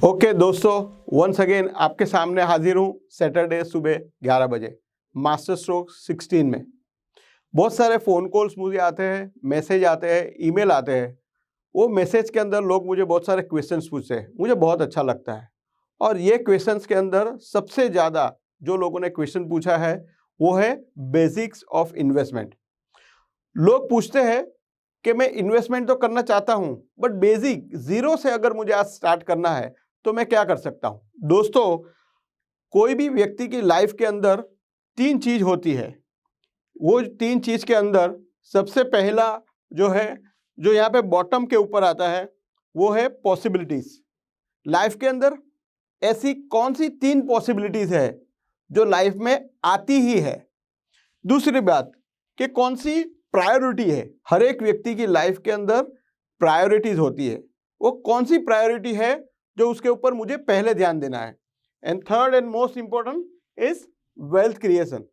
Okay दोस्तों, once again आपके सामने हाजिर हूँ सैटरडे सुबह 11 बजे मास्टर स्ट्रोक 16 में। बहुत सारे फ़ोन कॉल्स मुझे आते हैं, मैसेज आते हैं, ईमेल आते हैं। वो मैसेज के अंदर लोग मुझे बहुत सारे क्वेश्चंस पूछते हैं, मुझे बहुत अच्छा लगता है। और ये क्वेश्चंस के अंदर सबसे ज़्यादा जो लोगों ने क्वेश्चन पूछा है वो है बेसिक्स ऑफ इन्वेस्टमेंट। लोग पूछते हैं कि मैं इन्वेस्टमेंट तो करना चाहता हूं, बट बेसिक जीरो से अगर मुझे आज स्टार्ट करना है तो मैं क्या कर सकता हूं। दोस्तों, कोई भी व्यक्ति की लाइफ के अंदर तीन चीज होती है। वो तीन चीज के अंदर सबसे पहला जो है, जो यहाँ पे बॉटम के ऊपर आता है, वो है पॉसिबिलिटीज। लाइफ के अंदर ऐसी कौन सी तीन पॉसिबिलिटीज है जो लाइफ में आती ही है। दूसरी बात कि कौन सी प्रायोरिटी है। हर एक व्यक्ति की लाइफ के अंदर प्रायोरिटीज होती है, वो कौन सी प्रायोरिटी है जो उसके ऊपर मुझे पहले ध्यान देना है। And third and most important is wealth creation.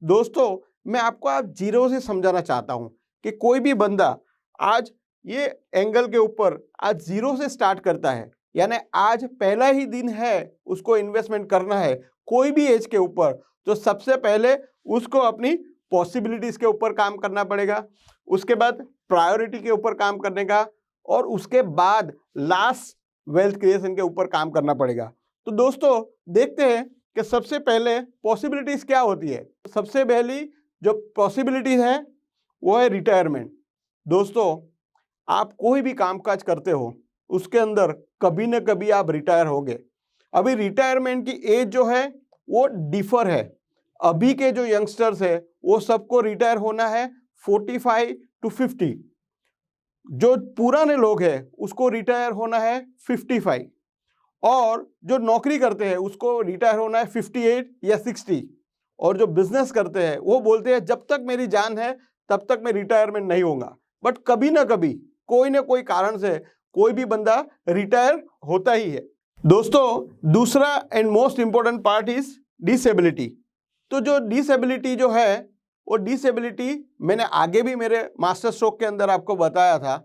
दोस्तों, मैं आपको आज जीरो से समझाना चाहता हूं कि कोई भी बंदा आज ये एंगल के ऊपर आज जीरो से स्टार्ट करता है, यानी आज पहला ही दिन है उसको इन्वेस्टमेंट करना है कोई भी एज के ऊपर, तो सबसे पहले उसको अपनी पॉसिबिलिटीज के ऊपर काम करना पड़ेगा, उसके बाद प्रायोरिटी के ऊपर काम करने का, और उसके बाद लास्ट वेल्थ क्रिएशन के ऊपर काम करना पड़ेगा। तो दोस्तों, देखते हैं कि सबसे पहले पॉसिबिलिटीज क्या होती है। सबसे पहली जो पॉसिबिलिटीज है वो है रिटायरमेंट। दोस्तों, आप कोई भी कामकाज करते हो उसके अंदर कभी न कभी आप रिटायर होगे। अभी रिटायरमेंट की एज जो है वो डिफर है। अभी के जो यंगस्टर्स है वो सबको रिटायर होना है 45 to 50। जो पुराने लोग हैं उसको रिटायर होना है 55, और जो नौकरी करते हैं उसको रिटायर होना है 58 या 60, और जो बिजनेस करते हैं वो बोलते हैं जब तक मेरी जान है तब तक मैं रिटायरमेंट नहीं होगा। बट कभी ना कभी कोई ना कोई कारण से कोई भी बंदा रिटायर होता ही है। दोस्तों, दूसरा and most important part is disability. तो जो डिसेबिलिटी जो है वो डिसेबिलिटी मैंने आगे भी मेरे मास्टर स्ट्रोक के अंदर आपको बताया था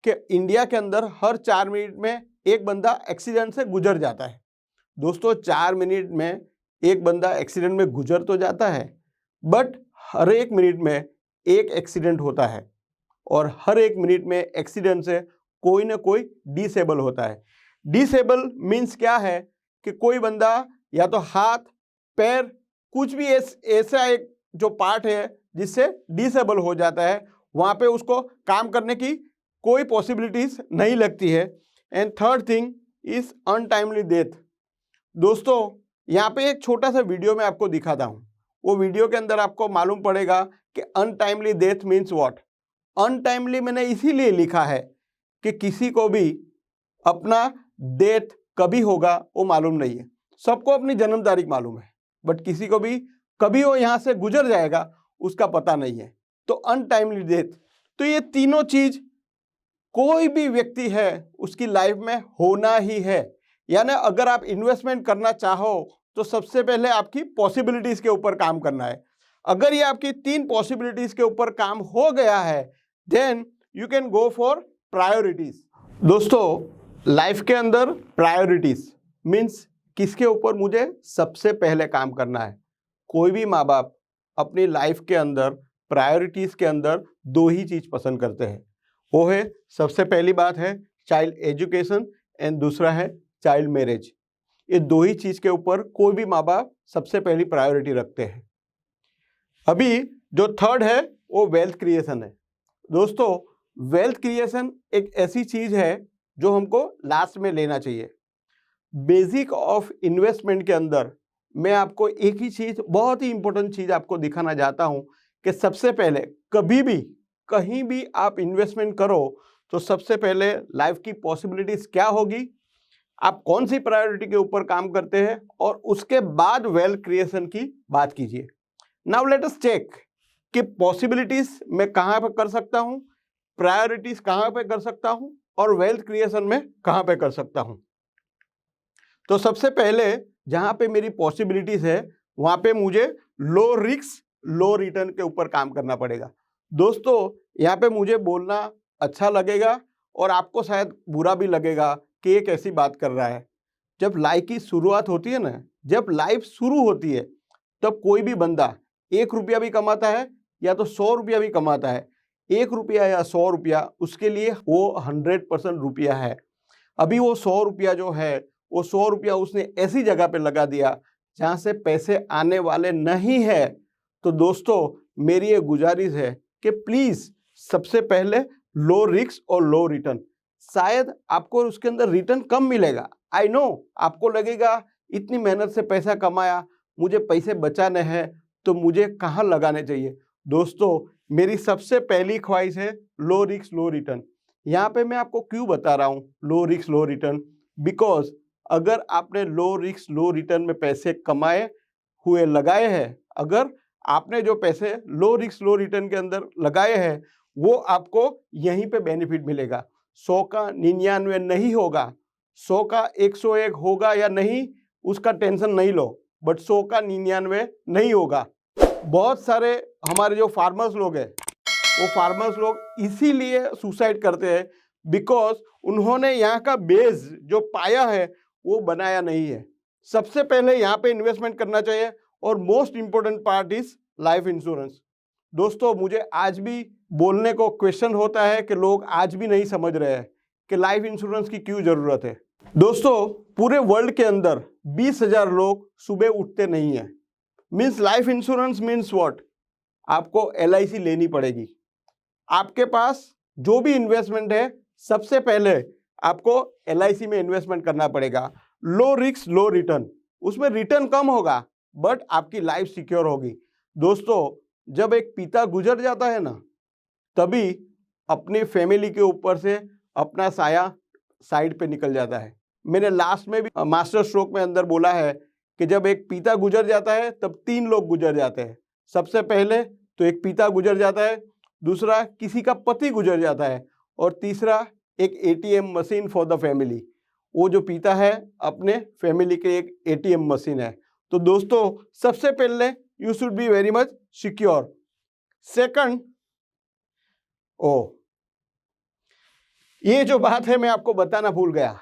कि इंडिया के अंदर हर 4 मिनट में एक बंदा एक्सीडेंट से गुजर जाता है। दोस्तों, 4 मिनट में एक बंदा एक्सीडेंट में गुजर तो जाता है, बट हर एक मिनट में एक एक्सीडेंट होता है, और हर एक मिनट में एक्सीडेंट से कोई ना कोई डिसेबल होता है। डिसेबल मीन्स क्या है कि कोई बंदा या तो हाथ, पैर, कुछ भी ऐसा एक जो पार्ट है जिससे डिसेबल हो जाता है, वहाँ पे उसको काम करने की कोई पॉसिबिलिटीज नहीं लगती है। And third thing is untimely death. दोस्तों, यहाँ पे एक छोटा सा वीडियो मैं आपको दिखाता हूँ। वो वीडियो के अंदर आपको मालूम पड़ेगा कि untimely death means what. Untimely मैंने इसीलिए लिखा है कि किसी को भी अपना डेथ कभी होगा वो मालूम नहीं है। सबको अपनी जन्म तारीख मालूम है, बट किसी को भी कभी वो यहाँ से गुजर जाएगा उसका पता नहीं है। तो अनटाइमली डेथ, तो ये तीनों चीज कोई भी व्यक्ति है उसकी लाइफ में होना ही है। यानी अगर आप इन्वेस्टमेंट करना चाहो तो सबसे पहले आपकी पॉसिबिलिटीज के ऊपर काम करना है। अगर ये आपकी तीन पॉसिबिलिटीज के ऊपर काम हो गया है, then you can go for priorities. दोस्तों, लाइफ के अंदर प्रायोरिटीज मीन्स किसके ऊपर मुझे सबसे पहले काम करना है। कोई भी माँ बाप अपनी लाइफ के अंदर प्रायोरिटीज के अंदर दो ही चीज पसंद करते हैं। वो है, सबसे पहली बात है चाइल्ड एजुकेशन, एंड दूसरा है चाइल्ड मैरिज। ये दो ही चीज के ऊपर कोई भी माँ बाप सबसे पहली प्रायोरिटी रखते हैं। अभी जो थर्ड है वो वेल्थ क्रिएशन है। दोस्तों, वेल्थ क्रिएशन एक ऐसी चीज है जो हमको लास्ट में लेना चाहिए। बेसिक ऑफ इन्वेस्टमेंट के अंदर मैं आपको एक ही चीज, बहुत ही इंपॉर्टेंट चीज आपको दिखाना चाहता हूं कि सबसे पहले कभी भी कहीं भी आप इन्वेस्टमेंट करो तो सबसे पहले लाइफ की पॉसिबिलिटीज क्या होगी, आप कौन सी प्रायोरिटी के ऊपर काम करते हैं, और उसके बाद वेल्थ क्रिएशन की बात कीजिए। नाउ लेट अस चेक कि पॉसिबिलिटीज मैं कहाँ पे कर सकता हूँ, प्रायोरिटीज कहाँ पे कर सकता हूँ, और वेल्थ क्रिएशन में कहाँ पे कर सकता हूँ। तो सबसे पहले जहाँ पे मेरी पॉसिबिलिटीज है वहाँ पे मुझे लो रिस्क लो रिटर्न के ऊपर काम करना पड़ेगा। दोस्तों, यहाँ पे मुझे बोलना अच्छा लगेगा और आपको शायद बुरा भी लगेगा कि ये कैसी बात कर रहा है, जब लाइफ की शुरुआत होती है ना, जब लाइफ शुरू होती है, तब कोई भी बंदा 1 रुपया भी कमाता है या तो 100 रुपया भी कमाता है, 1 रुपया या 100 रुपया उसके लिए वो 100% रुपया है। अभी वो 100 रुपया जो है, वो 100 रुपया उसने ऐसी जगह पे लगा दिया जहाँ से पैसे आने वाले नहीं है। तो दोस्तों, मेरी ये गुजारिश है कि प्लीज सबसे पहले लो रिस्क और लो रिटर्न। शायद आपको उसके अंदर रिटर्न कम मिलेगा, आई नो, आपको लगेगा इतनी मेहनत से पैसा कमाया, मुझे पैसे बचाने हैं तो मुझे कहाँ लगाने चाहिए। दोस्तों, मेरी सबसे पहली ख्वाहिश है लो रिस्क लो रिटर्न। यहाँ पे मैं आपको क्यों बता रहा हूँ low risk low return, because अगर आपने लो रिस्क लो रिटर्न में पैसे कमाए हुए लगाए हैं, अगर आपने जो पैसे लो रिस्क लो रिटर्न के अंदर लगाए हैं, वो आपको यहीं पे बेनिफिट मिलेगा। 100 का 99 नहीं होगा, 100 का 101 होगा या नहीं उसका टेंशन नहीं लो, बट 100 का 99 नहीं होगा। बहुत सारे हमारे जो फार्मर्स लोग हैं, वो फार्मर्स लोग इसीलिए सुसाइड करते हैं बिकॉज उन्होंने यहाँ का बेस जो पाया है वो बनाया नहीं है। सबसे पहले यहाँ पे इन्वेस्टमेंट करना चाहिए और most important part is life insurance. दोस्तों, मुझे आज भी बोलने को क्वेश्चन होता है कि लोग आज भी नहीं समझ रहे हैं कि लाइफ इंश्योरेंस की क्यों जरूरत है। दोस्तों, पूरे वर्ल्ड के अंदर 20,000 लोग सुबह उठते नहीं है। Means life insurance means what, आपको LIC लेनी पड़ेगी। आपके पास जो भी इन्वेस्टमेंट है, सबसे पहले आपको LIC में इन्वेस्टमेंट करना पड़ेगा। लो रिस्क लो रिटर्न, उसमें रिटर्न कम होगा बट आपकी लाइफ सिक्योर होगी। दोस्तों, जब एक पिता गुजर जाता है ना, तभी अपनी फैमिली के ऊपर से अपना साया साइड पे निकल जाता है। मैंने लास्ट में भी मास्टर स्ट्रोक में अंदर बोला है कि जब एक पिता गुजर जाता है तब 3 लोग गुजर जाते हैं। सबसे पहले तो एक पिता गुजर जाता है, दूसरा किसी का पति गुजर जाता है, और तीसरा एक ATM machine for the family. वो जो पिता है अपने फैमिली के एक ATM मशीन है। तो दोस्तों, सबसे पहले you should be very much secure. Second, ये जो बात है मैं आपको बताना भूल गया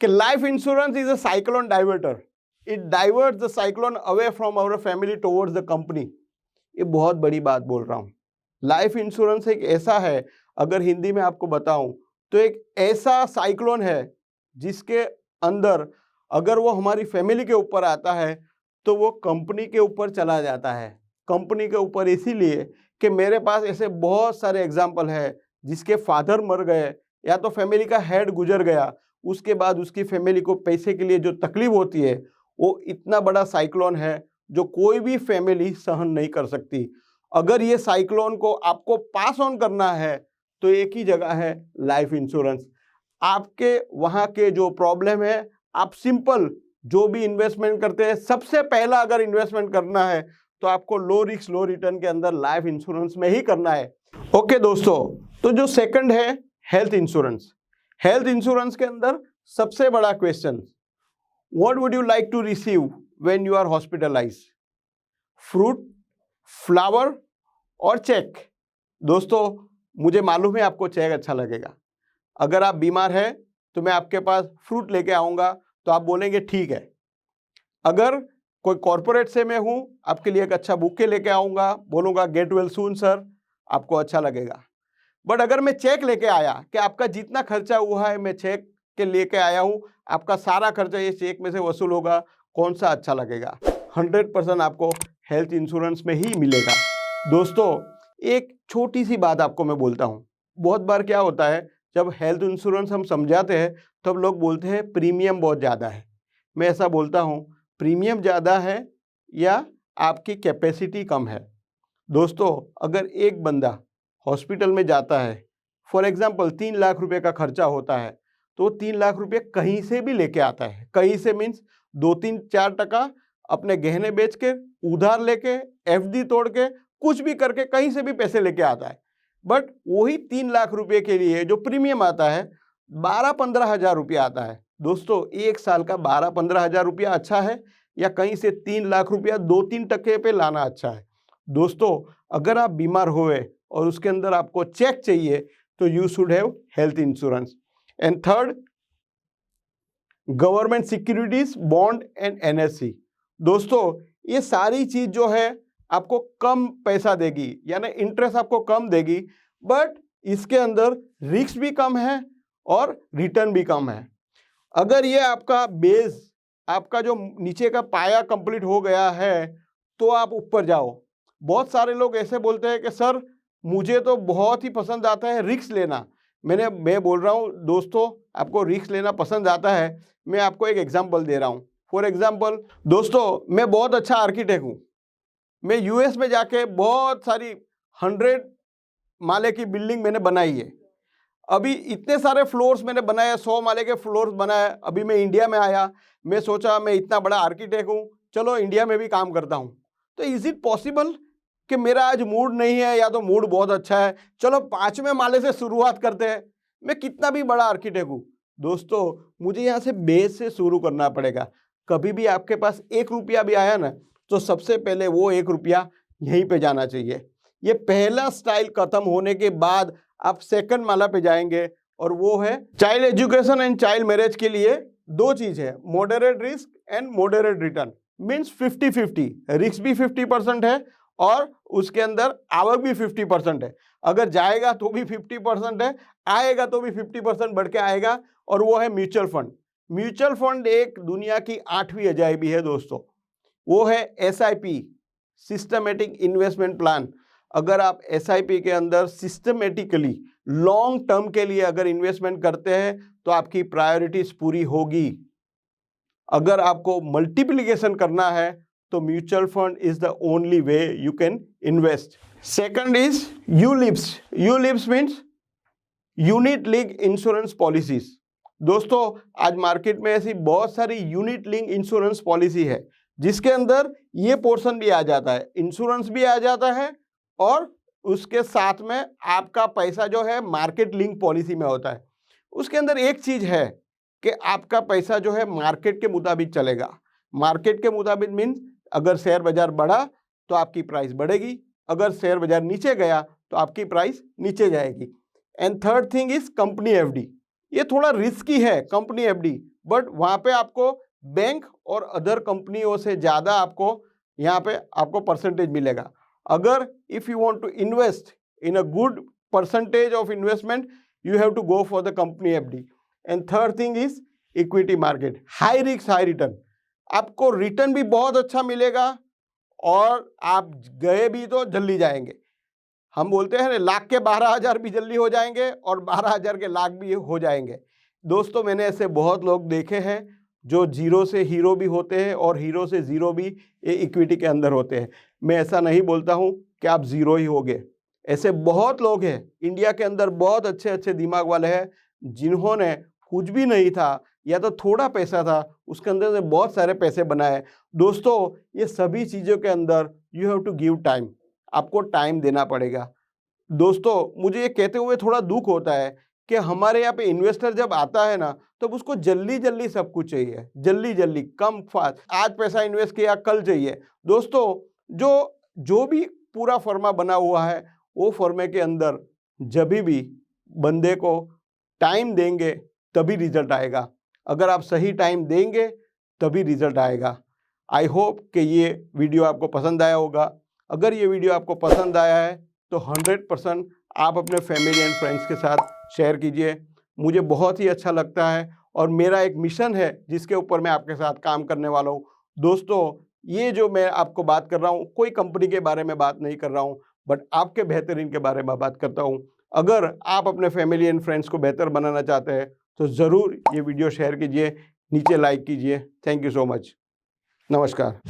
कि life insurance is a cyclone diverter. It diverts the cyclone away from our family towards the company. ये बहुत बड़ी बात बोल रहा हूं। लाइफ इंश्योरेंस एक ऐसा है, अगर हिंदी में आपको बताऊं तो एक ऐसा साइक्लोन है जिसके अंदर अगर वो हमारी फैमिली के ऊपर आता है तो वो कंपनी के ऊपर चला जाता है। कंपनी के ऊपर इसीलिए कि मेरे पास ऐसे बहुत सारे एग्जाम्पल है जिसके फादर मर गए या तो फैमिली का हेड गुजर गया, उसके बाद उसकी फैमिली को पैसे के लिए जो तकलीफ होती है वो इतना बड़ा साइक्लोन है जो कोई भी फैमिली सहन नहीं कर सकती। अगर ये साइक्लोन को आपको पास ऑन करना है तो एक ही जगह है, लाइफ इंश्योरेंस। आपके वहाँ के जो प्रॉब्लम है, आप सिंपल जो भी इन्वेस्टमेंट करते हैं, सबसे पहला अगर इन्वेस्टमेंट करना है तो आपको लो रिस्क लो रिटर्न के अंदर लाइफ इंश्योरेंस में ही करना है। ओके दोस्तों, तो जो सेकंड है हेल्थ इंश्योरेंस। हेल्थ इंश्योरेंस के अंदर सबसे बड़ा question, what would you like to receive when you are hospitalized, fruit, flower और चेक। दोस्तों, मुझे मालूम है आपको चेक अच्छा लगेगा। अगर आप बीमार हैं तो मैं आपके पास फ्रूट लेके आऊँगा तो आप बोलेंगे ठीक है। अगर कोई कॉर्पोरेट से मैं हूँ, आपके लिए एक अच्छा बुके लेके आऊँगा, बोलूँगा गेट वेल सून सर, आपको अच्छा लगेगा। बट अगर मैं चेक लेके आया कि आपका जितना खर्चा हुआ है मैं चेक के लेके आया हूँ, आपका सारा खर्चा ये चेक में से वसूल होगा, कौन सा अच्छा लगेगा? 100% आपको हेल्थ इंश्योरेंस में ही मिलेगा। दोस्तों, एक छोटी सी बात आपको मैं बोलता हूँ। बहुत बार क्या होता है, जब हेल्थ इंश्योरेंस हम समझाते हैं तब लोग बोलते हैं प्रीमियम बहुत ज़्यादा है। मैं ऐसा बोलता हूँ, प्रीमियम ज़्यादा है या आपकी कैपेसिटी कम है। दोस्तों, अगर एक बंदा हॉस्पिटल में जाता है, फॉर एग्जांपल 3 लाख रुपए का खर्चा होता है, तो 3 लाख रुपए कहीं से भी लेके आता है। कहीं से मीन्स 2-3-4% अपने गहने बेच के, उधार लेके, FD तोड़ के, कुछ भी करके कहीं से भी पैसे लेके आता है। बट वही 3 लाख रुपए के लिए जो प्रीमियम आता है 12-15 हज़ार रुपया आता है। दोस्तों, एक साल का 12-15 हज़ार रुपया अच्छा है या कहीं से 3 लाख रुपया 2-3% पे लाना अच्छा है? दोस्तों, अगर आप बीमार हुए और उसके अंदर आपको चेक चाहिए तो you should have health insurance. And third, government securities, bond and NSC. दोस्तों ये सारी चीज जो है आपको कम पैसा देगी, यानी इंटरेस्ट आपको कम देगी, बट इसके अंदर रिस्क भी कम है और रिटर्न भी कम है। अगर ये आपका बेस, आपका जो नीचे का पाया कंप्लीट हो गया है तो आप ऊपर जाओ। बहुत सारे लोग ऐसे बोलते हैं कि सर मुझे तो बहुत ही पसंद आता है रिस्क लेना। मैं बोल रहा हूँ दोस्तों, आपको रिस्क लेना पसंद आता है, मैं आपको एक एग्जांपल दे रहा हूँ। फॉर एग्जांपल दोस्तों, मैं बहुत अच्छा आर्किटेक्ट हूँ। मैं यूएस में जाके बहुत सारी 100 माले की बिल्डिंग मैंने बनाई है। अभी इतने सारे फ्लोर्स मैंने बनाए, 100 माले के फ्लोर्स बनाए। अभी मैं इंडिया में आया, मैं सोचा मैं इतना बड़ा आर्किटेक्ट हूँ, चलो इंडिया में भी काम करता हूँ। तो इज इट पॉसिबल कि मेरा आज मूड नहीं है, या तो मूड बहुत अच्छा है, चलो 5वें माले से शुरुआत करते हैं। मैं कितना भी बड़ा आर्किटेक्ट हूँ दोस्तों, मुझे यहाँ से बेस से शुरू करना पड़ेगा। कभी भी आपके पास 1 रुपया भी आया ना, तो सबसे पहले वो 1 रुपया यहीं पे जाना चाहिए। ये पहला स्टाइल खत्म होने के बाद आप सेकंड माला पे जाएंगे, और वो है child education and child marriage के लिए 2 चीज है, moderate risk and moderate return. Means 50-50, risk भी 50% है और उसके अंदर आवक भी 50% है। अगर जाएगा तो भी 50% है, आएगा तो भी 50% बढ़ के आएगा, और वो है म्यूचुअल फंड। म्यूचुअल फंड एक दुनिया की 8वीं अजायबी है दोस्तों। वो है SIP, सिस्टमेटिक इन्वेस्टमेंट प्लान। अगर आप SIP के अंदर सिस्टमेटिकली लॉन्ग टर्म के लिए अगर इन्वेस्टमेंट करते हैं तो आपकी प्रायोरिटीज पूरी होगी। अगर आपको मल्टीप्लिकेशन करना है तो mutual fund is the only way you can invest. Second is ULIPs. ULIPs means unit link insurance policies. दोस्तों आज मार्केट में ऐसी बहुत सारी यूनिट लिंक इंश्योरेंस पॉलिसी है जिसके अंदर ये पोर्शन भी आ जाता है, इंश्योरेंस भी आ जाता है, और उसके साथ में आपका पैसा जो है मार्केट लिंक पॉलिसी में होता है। उसके अंदर एक चीज है कि आपका पैसा जो है मार्केट के मुताबिक चलेगा। मार्केट के मुताबिक मीन्स अगर शेयर बाजार बढ़ा तो आपकी प्राइस बढ़ेगी, अगर शेयर बाजार नीचे गया तो आपकी प्राइस नीचे जाएगी। And third thing is company FD। ये थोड़ा रिस्की है कंपनी FD, बट वहां पे आपको बैंक और अदर कंपनियों से ज्यादा आपको यहाँ पे आपको परसेंटेज मिलेगा। अगर if you want to invest in a good percentage of investment, you have to go for the company FD। And third thing is equity market, high risk high return. आपको रिटर्न भी बहुत अच्छा मिलेगा और आप गए भी तो जल्दी जाएंगे। हम बोलते हैं लाख के 12,000 भी जल्दी हो जाएंगे और 12,000 के लाख भी हो जाएंगे। दोस्तों मैंने ऐसे बहुत लोग देखे हैं जो जीरो से हीरो भी होते हैं और हीरो से जीरो भी ये इक्विटी के अंदर होते हैं। मैं ऐसा नहीं बोलता हूँ कि आप जीरो ही होगे, ऐसे बहुत लोग हैं इंडिया के अंदर, बहुत अच्छे अच्छे दिमाग वाले हैं जिन्होंने कुछ भी नहीं था या तो थोड़ा पैसा था उसके अंदर से बहुत सारे पैसे बनाए। दोस्तों ये सभी चीज़ों के अंदर you have to give time, आपको टाइम देना पड़ेगा। दोस्तों मुझे ये कहते हुए थोड़ा दुख होता है कि हमारे यहाँ पे इन्वेस्टर जब आता है ना तब तो उसको जल्दी जल्दी सब कुछ चाहिए, जल्दी जल्दी कम फास्ट, आज पैसा इन्वेस्ट किया कल चाहिए। दोस्तों जो भी पूरा फर्मा बना हुआ है वो फर्मे के अंदर जब भी बंदे को टाइम देंगे तभी रिजल्ट आएगा। अगर आप सही टाइम देंगे तभी रिजल्ट आएगा। आई होप कि ये वीडियो आपको पसंद आया होगा। अगर ये वीडियो आपको पसंद आया है तो 100% आप अपने फैमिली एंड फ्रेंड्स के साथ शेयर कीजिए। मुझे बहुत ही अच्छा लगता है और मेरा एक मिशन है जिसके ऊपर मैं आपके साथ काम करने वाला हूँ। दोस्तों ये जो मैं आपको बात कर रहा हूँ कोई कंपनी के बारे में बात नहीं कर रहा हूँ, बट आपके बेहतरीन के बारे में बात करता हूँ। अगर आप अपने फैमिली एंड फ्रेंड्स को बेहतर बनाना चाहते हैं तो ज़रूर ये वीडियो शेयर कीजिए, नीचे लाइक कीजिए। Thank you so much. नमस्कार।